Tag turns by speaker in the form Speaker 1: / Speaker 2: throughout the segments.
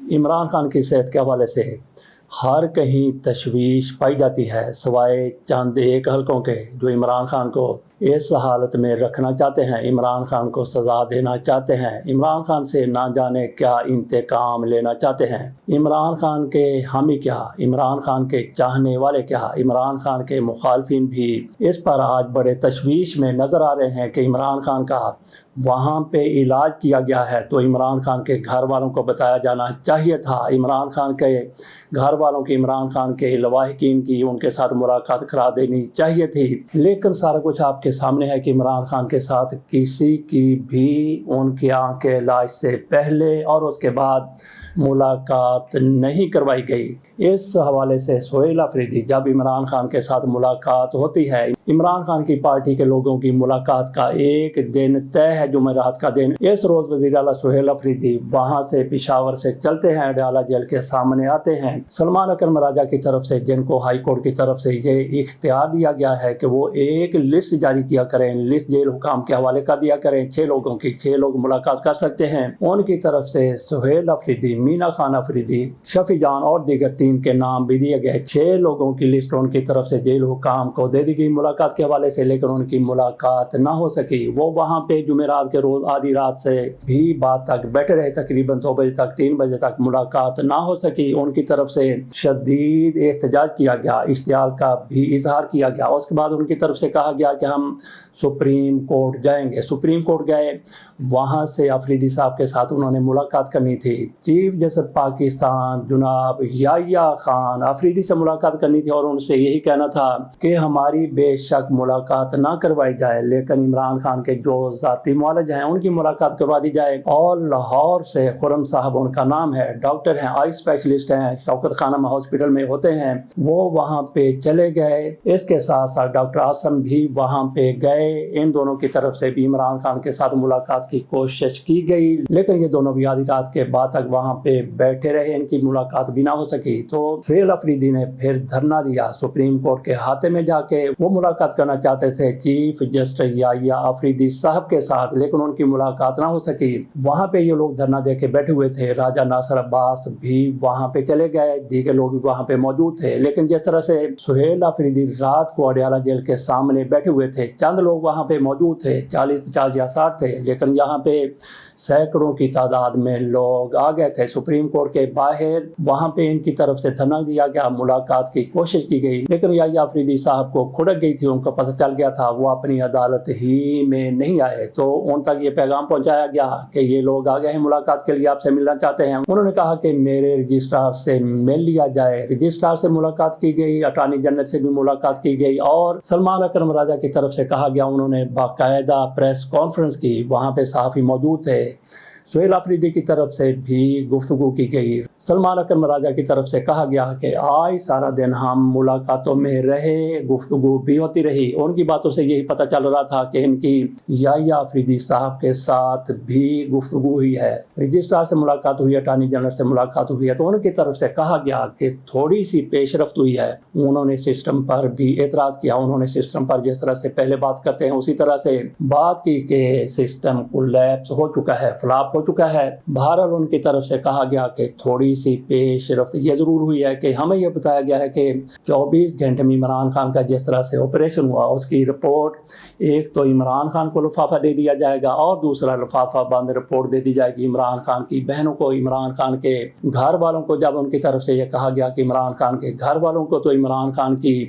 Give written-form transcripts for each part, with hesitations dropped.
Speaker 1: عمران خان کی صحت کے حوالے سے ہر کہیں تشویش پائی جاتی ہے، سوائے چند ایک حلقوں کے جو عمران خان کو اس حالت میں رکھنا چاہتے ہیں، عمران خان کو سزا دینا چاہتے ہیں، عمران خان سے نہ جانے کیا انتقام لینا چاہتے ہیں۔ عمران خان کے حامی کیا، عمران خان کے چاہنے والے کیا، عمران خان کے مخالفین بھی اس پر آج بڑے تشویش میں نظر آ رہے ہیں کہ عمران خان کا وہاں پہ علاج کیا گیا ہے تو عمران خان کے گھر والوں کو بتایا جانا چاہیے تھا، عمران خان کے گھر والوں کی، عمران خان کے لواحقین کی ان کے ساتھ ملاقات کرا دینی چاہیے تھی۔ لیکن سارا کچھ آپ کے سامنے ہے کہ عمران خان کے ساتھ کسی کی بھی ان کی آنکھ کے علاج سے پہلے اور اس کے بعد ملاقات نہیں کروائی گئی۔ اس حوالے سے سہیل آفریدی جب عمران خان کے ساتھ ملاقات ہوتی ہے، عمران خان کی پارٹی کے لوگوں کی ملاقات کا ایک دن طے ہے، جمعرات کا دن، اس روز وزیر اعلیٰ سہیل آفریدی وہاں سے پشاور سے چلتے ہیں، اڈیالہ جیل کے سامنے آتے ہیں۔ سلمان اکرم راجہ کی طرف سے، جن کو ہائی کورٹ کی طرف سے یہ اختیار دیا گیا ہے کہ وہ ایک لسٹ جاری کیا کریں، لسٹ جیل حکام کے حوالے کر دیا کریں 6 لوگوں کی، 6 لوگ ملاقات کر سکتے ہیں، ان کی طرف سے سہیل آفریدی، مینا خان آفریدی، شفیع جان اور دیگر 3 کے نام بھی دیے گئے۔ 6 لوگوں کی لسٹ ان کی طرف سے جیل حکام کو دے دی گئی ملاقات کے حوالے سے، لیکن ان کی ملاقات نہ ہو سکی۔ وہ وہاں پہ جمعرات کے روز آدھی رات سے بھی بات تک بیٹھے رہے، تقریباً 2 بجے تک، 3 بجے تک ملاقات نہ ہو سکی۔ ان کی طرف سے شدید احتجاج کیا گیا، اشتعال کا بھی اظہار کیا گیا۔ اس کے بعد ان کی طرف سے کہا گیا کہ ہم سپریم کورٹ جائیں گے۔ سپریم کورٹ گئے، وہاں سے آفریدی صاحب کے ساتھ انہوں نے ملاقات کرنی تھی۔ چیف جسٹس پاکستان جناب یحییٰ خان آفریدی سے ملاقات کرنی تھی اور ان سے یہی کہنا تھا کہ ہماری بے شک ملاقات نہ کروائی جائے، لیکن عمران خان کے جو ذاتی معالج ہیں ان کی ملاقات کروا دی جائے۔ اور لاہور سے خرم صاحب ان کا نام ہے، ڈاکٹر ہیں، آئی اسپیشلسٹ ہیں، شوکت خانم ہاسپٹل میں ہوتے ہیں، وہ وہاں پہ چلے گئے۔ اس کے ساتھ ساتھ ڈاکٹر عاصم بھی وہاں پہ گئے۔ ان دونوں کی طرف سے بھی عمران خان کے ساتھ ملاقات کی کوشش کی گئی، لیکن یہ دونوں بھی آدھی رات کے بعد تک وہاں پہ بیٹھے رہے، ان کی ملاقات بھی نہ ہو سکی۔ تو سہیل آفریدی نے پھر دھرنا دیا سپریم کورٹ کے احاطے میں جا کے، وہ ملاقات کرنا چاہتے تھے چیف جسٹس یحییٰ آفریدی صاحب کے ساتھ، لیکن ان کی ملاقات نہ ہو سکی۔ وہاں پہ یہ لوگ دھرنا دے کے بیٹھے ہوئے تھے، راجہ ناصر عباس بھی وہاں پہ چلے گئے، دیگر لوگ بھی وہاں پہ موجود تھے، لیکن جس طرح سے سہیل آفریدی رات کو اڈیالہ جیل کے سامنے بیٹھے ہوئے تھے، چند لوگ وہاں پہ موجود تھے، 40 50 یا 60 تھے، لیکن یہاں پہ سینکڑوں کی تعداد میں لوگ آ گئے تھے سپریم کورٹ کے باہر۔ وہاں پہ ان کی طرف سے دھرنا دیا گیا، ملاقات کی کوشش کی گئی، لیکن یحییٰ آفریدی صاحب کو کھڑک گئی تھی، ان کو پتہ چل گیا تھا وہ اپنی عدالت ہی میں نہیں آئے۔ تو ان تک یہ پیغام پہنچایا گیا کہ یہ لوگ آ گئے ہیں ملاقات کے لیے، آپ سے ملنا چاہتے ہیں۔ انہوں نے کہا کہ میرے رجسٹرار سے مل لیا جائے۔ رجسٹرار سے ملاقات کی گئی، اٹارنی جنرل سے بھی ملاقات کی گئی، اور سلمان اکرم راجہ کی طرف سے کہا گیا، انہوں نے باقاعدہ پریس کانفرنس کی، وہاں پہ صحافی موجود تھے۔ سہیل آفریدی کی طرف سے بھی گفتگو کی گئی۔ سلمان اکرم راجہ کی طرف سے کہا گیا کہ آج سارا دن ہم ملاقاتوں میں رہے، گفتگو بھی ہوتی رہی۔ ان کی باتوں سے یہی پتہ چل رہا تھا کہ ان کی یحییٰ آفریدی صاحب کے ساتھ بھی گفتگو ہوئی ہے، رجسٹرار سے ملاقات ہوئی، اٹارنی جنرل سے ملاقات ہوئی ہے۔ تو ان کی طرف سے کہا گیا کہ تھوڑی سی پیش رفت ہوئی ہے۔ انہوں نے سسٹم پر بھی اعتراض کیا، انہوں نے سسٹم پر جس طرح سے پہلے بات کرتے ہیں اسی طرح سے بات کی کہ سسٹم کولیپس ہو چکا ہے، فلاپ ہو چکا ہے۔ بہرحال ان کی طرف سے کہا گیا کہ تھوڑی سی پیش رفت یہ ضرور ہوئی ہے کہ ہمیں یہ بتایا گیا ہے کہ 24 گھنٹے میں عمران خان کا جس طرح سے آپریشن ہوا، اس کی رپورٹ ایک تو عمران خان کو لفافہ دے دیا جائے گا، اور دوسرا لفافہ بند رپورٹ دے دی جائے گی عمران خان کی بہنوں کو، عمران خان کے گھر والوں کو۔ جب ان کی طرف سے یہ کہا گیا کہ عمران خان کے گھر والوں کو، تو عمران خان کی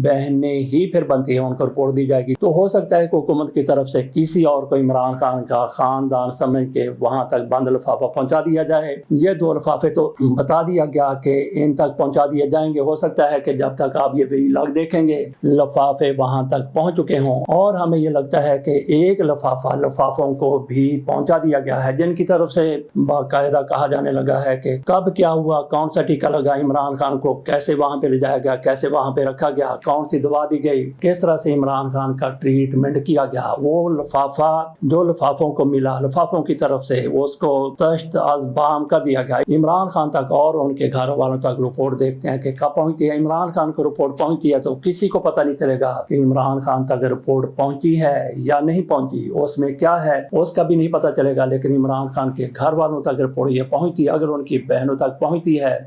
Speaker 1: بہنیں ہی پھر بنتی ہیں، ان کو رپورٹ دی جائے گی۔ تو ہو سکتا ہے کہ حکومت کی طرف سے کسی اور کو عمران خان کا خاندان سمجھ کے وہاں تک بند لفافہ پہنچا دیا جائے۔ یہ 2 لفافے تو بتا دیا گیا کہ ان تک پہنچا دیے جائیں گے، ہو سکتا ہے کہ جب تک آپ یہ ویلاگ دیکھیں گے لفافے وہاں تک پہنچ چکے ہوں، اور ہمیں یہ لگتا ہے کہ ایک لفافوں کو بھی پہنچا دیا گیا ہے، جن کی طرف سے باقاعدہ کہا جانے لگا ہے کہ کب کیا ہوا، کون سا ٹیکا لگا عمران خان کو، کیسے وہاں پہ لے جایا گیا، کیسے وہاں پہ رکھا گیا، کون سی دوا دی گئی، کس طرح سے عمران خان کا ٹریٹمنٹ کیا گیا۔ وہ لفافہ جو لفافوں کو ملا، لفافوں کی طرف طرف سے اس کو تشت از بام کر دیا گیا عمران خان تک اور ان کے گھر والوں تک رپورٹ دیکھتے ہیں کہ کب پہنچتی ہے عمران خان کو رپورٹ پہنچتی ہے تو کسی کو پتہ نہیں چلے گا کہ عمران خان تک رپورٹ پہنچی ہے یا نہیں پہنچی، اس میں کیا ہے اس کا بھی نہیں پتہ چلے گا، لیکن عمران خان کے گھر والوں تک رپورٹ یہ پہنچتی ہے، اگر ان کی بہنوں تک پہنچتی ہے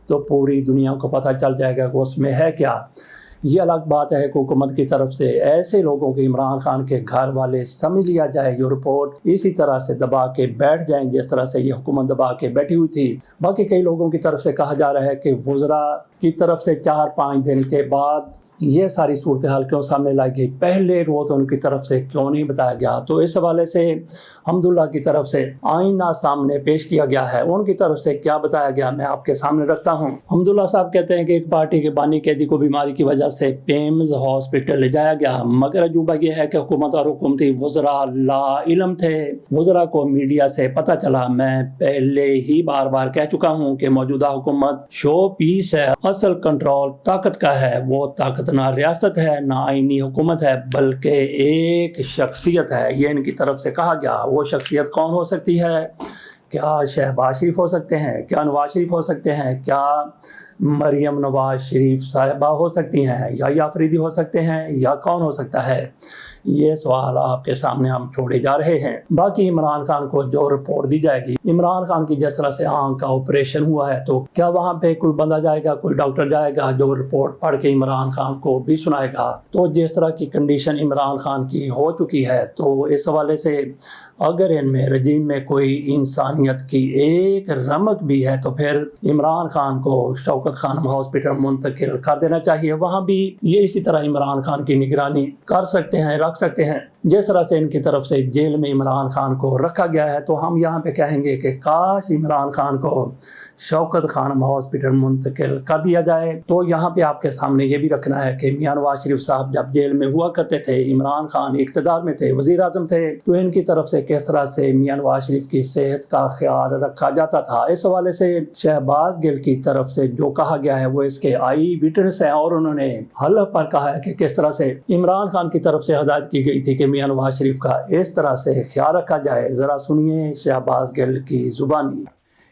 Speaker 1: تو پوری دنیا کو پتہ چل جائے گا کہ اس میں ہے کیا۔ یہ الگ بات ہے کہ حکومت کی طرف سے ایسے لوگوں کے عمران خان کے گھر والے سمجھ لیا جائے یہ رپورٹ اسی طرح سے دبا کے بیٹھ جائیں جس طرح سے یہ حکومت دبا کے بیٹھی ہوئی تھی۔ باقی کئی لوگوں کی طرف سے کہا جا رہا ہے کہ وزراء کی طرف سے 4-5 دن کے بعد یہ ساری صورتحال کیوں سامنے لائی گئی، پہلے روز ان کی طرف سے کیوں نہیں بتایا گیا۔ تو اس حوالے سے حمداللہ کی طرف سے آئینہ سامنے پیش کیا گیا ہے، ان کی طرف سے کیا بتایا گیا میں آپ کے سامنے رکھتا ہوں۔ حمداللہ صاحب کہتے ہیں کہ ایک پارٹی کے بانی قیدی کو بیماری کی وجہ سے پیمز ہاسپٹل لے جایا گیا، مگر عجوبہ یہ ہے کہ حکومت اور حکومتی وزراء لا علم تھے۔ وزراء کو میڈیا سے پتہ چلا، میں پہلے ہی بار بار کہہ چکا ہوں کہ موجودہ حکومت شو پیس ہے، اصل کنٹرول طاقت کا ہے، وہ طاقت نہ ریاست ہے نہ آئینی حکومت ہے بلکہ ایک شخصیت ہے، یہ ان کی طرف سے کہا گیا۔ وہ شخصیت کون ہو سکتی ہے؟ کیا شہباز شریف ہو سکتے ہیں؟ کیا نواز شریف ہو سکتے ہیں؟ کیا مریم نواز شریف صاحبہ ہو سکتی ہیں؟ یا آفریدی ہو سکتے ہیں؟ یا کون ہو سکتا ہے؟ یہ سوال آپ کے سامنے ہم چھوڑے جا رہے ہیں۔ باقی عمران خان کو جو رپورٹ دی جائے گی، عمران خان کی جس طرح سے آنکھ کا آپریشن ہوا ہے تو کیا وہاں پہ کوئی بندہ جائے گا، کوئی ڈاکٹر جائے گا جو رپورٹ پڑھ کے عمران خان کو بھی سنائے گا؟ تو جس طرح کی کنڈیشن عمران خان کی ہو چکی ہے تو اس حوالے سے اگر ان میں رجیم میں کوئی انسانیت کی ایک رمق بھی ہے تو پھر عمران خان کو شوکت خانم ہاسپٹل منتقل کر دینا چاہیے، وہاں بھی یہ اسی طرح عمران خان کی نگرانی کر سکتے ہیں، رکھ سکتے ہیں جس طرح سے ان کی طرف سے جیل میں عمران خان کو رکھا گیا ہے۔ تو ہم یہاں پہ کہیں گے کہ کاش عمران خان کو شوکت خانم ہاسپٹل منتقل کر دیا جائے۔ تو یہاں پہ آپ کے سامنے یہ بھی رکھنا ہے کہ میاں نواز شریف صاحب جب جیل میں ہوا کرتے تھے، عمران خان اقتدار میں تھے، وزیر اعظم تھے، تو ان کی طرف سے کس طرح سے میاں نواز شریف کی صحت کا خیال رکھا جاتا تھا۔ اس حوالے سے شہباز گل کی طرف سے جو کہا گیا ہے وہ اس کے آئی وٹنس ہیں، اور انہوں نے حلف پر کہا ہے کہ کس طرح سے عمران خان کی طرف سے ہدایت کی گئی تھی کہ میاں نواز شریف کا اس طرح سے خیال رکھا جائے۔ ذرا سنیے شہباز گل کی زبانی۔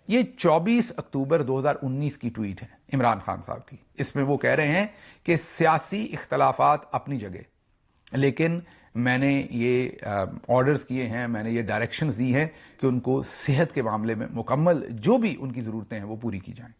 Speaker 2: یہ 24 اکتوبر 2019 کی ٹویٹ ہے عمران خان صاحب کی۔ اس میں وہ کہہ رہے ہیں کہ سیاسی اختلافات اپنی جگہ، لیکن میں نے یہ آرڈرز کیے ہیں، میں نے یہ ڈائریکشنز دی ہیں کہ ان کو صحت کے معاملے میں مکمل جو بھی ان کی ضرورتیں ہیں وہ پوری کی جائیں۔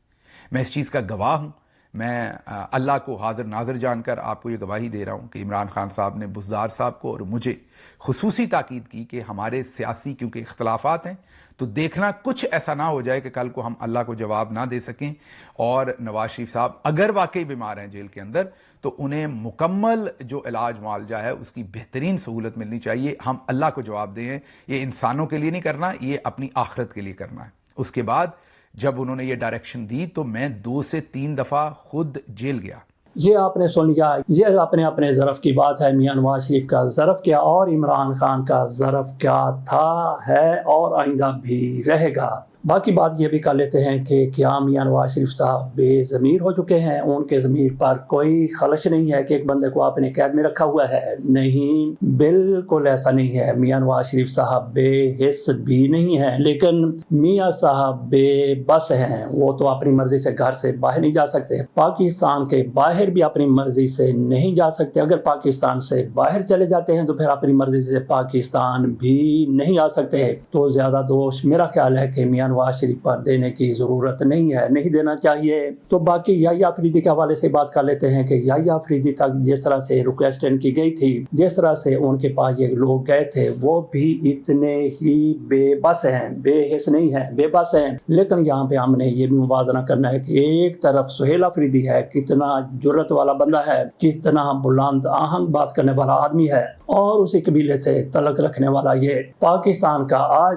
Speaker 2: میں اس چیز کا گواہ ہوں، میں اللہ کو حاضر ناظر جان کر آپ کو یہ گواہی دے رہا ہوں کہ عمران خان صاحب نے بزدار صاحب کو اور مجھے خصوصی تاکید کی کہ ہمارے سیاسی کیونکہ اختلافات ہیں تو دیکھنا کچھ ایسا نہ ہو جائے کہ کل کو ہم اللہ کو جواب نہ دے سکیں، اور نواز شریف صاحب اگر واقعی بیمار ہیں جیل کے اندر تو انہیں مکمل جو علاج معالجہ ہے اس کی بہترین سہولت ملنی چاہیے۔ ہم اللہ کو جواب دیں، یہ انسانوں کے لیے نہیں کرنا، یہ اپنی آخرت کے لیے کرنا ہے۔ اس کے بعد جب انہوں نے یہ ڈائریکشن دی تو میں 2 سے 3 دفعہ خود جیل گیا۔
Speaker 1: یہ آپ نے سن لیا، یہ اپنے ظرف کی بات ہے۔ میاں نواز شریف کا ظرف کیا اور عمران خان کا ظرف کیا تھا، ہے اور آئندہ بھی رہے گا۔ باقی بات یہ بھی کر لیتے ہیں کہ کیا میاں نواز شریف صاحب بے ضمیر ہو چکے ہیں؟ ان کے ضمیر پر کوئی خلش نہیں ہے کہ ایک بندے کو آپ نے قید میں رکھا ہوا ہے؟ نہیں، بالکل ایسا نہیں ہے۔ میاں نواز شریف صاحب بے حس بھی نہیں ہیں، لیکن میاں صاحب بے بس ہیں۔ وہ تو اپنی مرضی سے گھر سے باہر نہیں جا سکتے، پاکستان کے باہر بھی اپنی مرضی سے نہیں جا سکتے۔ اگر پاکستان سے باہر چلے جاتے ہیں تو پھر اپنی مرضی سے پاکستان بھی نہیں آ سکتے۔ تو زیادہ دوش میرا خیال ہے کہ میاں نواز شریف پر دینے کی ضرورت نہیں ہے، نہیں دینا چاہیے۔ تو باقی یحییٰ آفریدی کے حوالے سے بات کر لیتے ہیں کہ یحییٰ آفریدی تک جس طرح سے ریکویسٹ ان کی گئی تھی، جس طرح سے ان کے پاس یہ لوگ گئے تھے، وہ بھی اتنے ہی بے بس ہیں، بے حس نہیں ہیں، بے بس ہیں۔ لیکن یہاں پہ ہم نے یہ بھی موازنہ کرنا ہے کہ ایک طرف سہیل آفریدی ہے، کتنا جرت والا بندہ ہے، کتنا بلند آہنگ بات کرنے والا آدمی ہے، اور اسی قبیلے سے تعلق رکھنے والا یہ پاکستان کا آج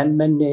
Speaker 1: MNA